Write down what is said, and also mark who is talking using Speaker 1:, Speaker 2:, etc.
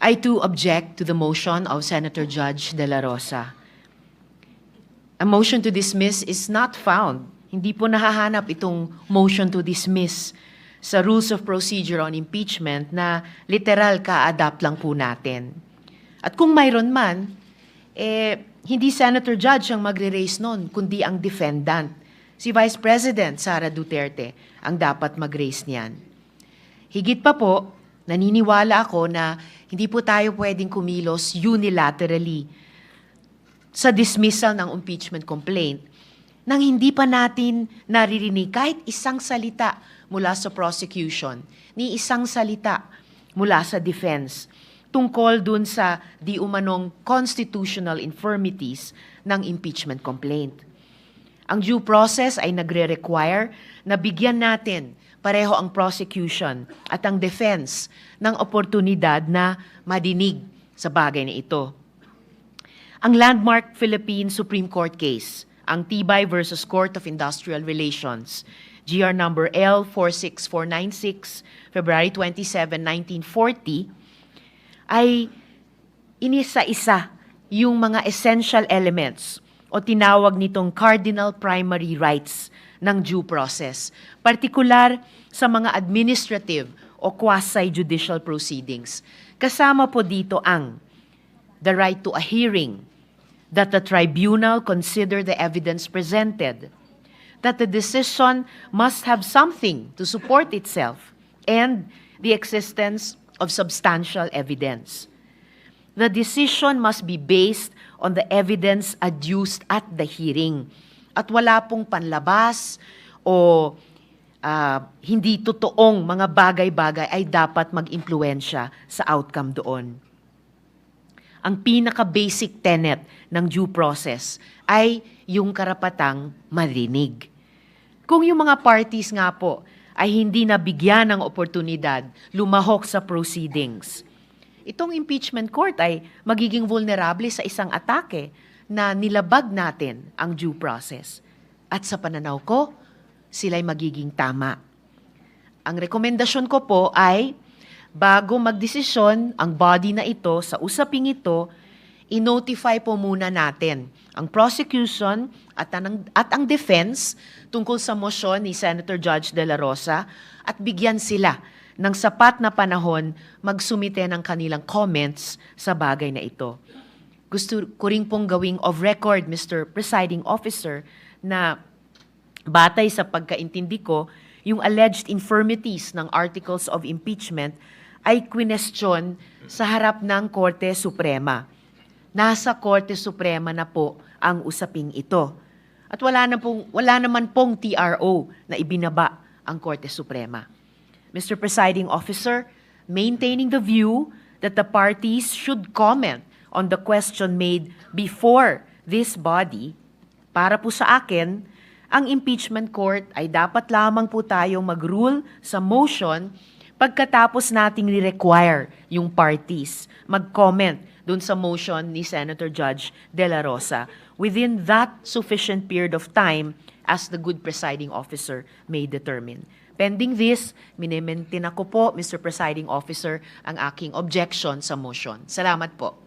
Speaker 1: I too object to the motion of Senator Judge De La Rosa. A motion to dismiss is not found. Hindi po nahahanap itong motion to dismiss sa Rules of Procedure on Impeachment na literal ka-adapt lang po natin. At kung mayroon man, hindi Senator Judge ang magre-raise nun, kundi ang defendant. Si Vice President Sara Duterte ang dapat mag-raise niyan. Higit pa po, naniniwala ako na hindi po tayo pwedeng kumilos unilaterally sa dismissal ng impeachment complaint nang hindi pa natin naririnig kahit isang salita mula sa prosecution, ni isang salita mula sa defense tungkol dun sa di umanong constitutional infirmities ng impeachment complaint. Ang due process ay nagre-require na bigyan natin pareho ang prosecution at ang defense ng oportunidad na madinig sa bagay na ito. Ang landmark Philippine Supreme Court case, ang Tibay versus Court of Industrial Relations, GR number L46496, February 27, 1940, ay inisa-isa yung mga essential elements o tinawag nitong cardinal primary rights ng due process, partikular sa mga administrative o quasi-judicial proceedings. Kasama po dito ang the right to a hearing, that the tribunal consider the evidence presented, that the decision must have something to support itself, and the existence of substantial evidence. The decision must be based on the evidence adduced at the hearing at wala pong panlabas o hindi totoong mga bagay-bagay ay dapat mag-impluwensya sa outcome doon. Ang pinaka-basic tenet ng due process ay yung karapatang marinig. Kung yung mga parties nga po ay hindi nabigyan ng oportunidad lumahok sa proceedings, itong impeachment court ay magiging vulnerable sa isang atake na nilabag natin ang due process. At sa pananaw ko, sila'y magiging tama. Ang rekomendasyon ko po ay bago magdesisyon ang body na ito sa usaping ito, i-notify po muna natin ang prosecution at ang defense tungkol sa motion ni Senator Judge De La Rosa at bigyan sila ng sapat na panahon magsumite ng kanilang comments sa bagay na ito. Gusto ko rin pong gawing of record, Mr. Presiding Officer, na batay sa pagkaintindi ko, yung alleged infirmities ng articles of impeachment ay kwinestyon sa harap ng Korte Suprema. Nasa Korte Suprema na po ang usaping ito. At wala naman pong TRO na ibinaba ang Korte Suprema. Mr. Presiding Officer, maintaining the view that the parties should comment on the question made before this body, para po sa akin, ang impeachment court ay dapat lamang po tayong mag-rule sa motion pagkatapos nating ni-require yung parties mag-comment dun sa motion ni Senator Judge De La Rosa within that sufficient period of time as the good presiding officer may determine. Pending this, minimaintain ako po, Mr. Presiding Officer, ang aking objection sa motion. Salamat po.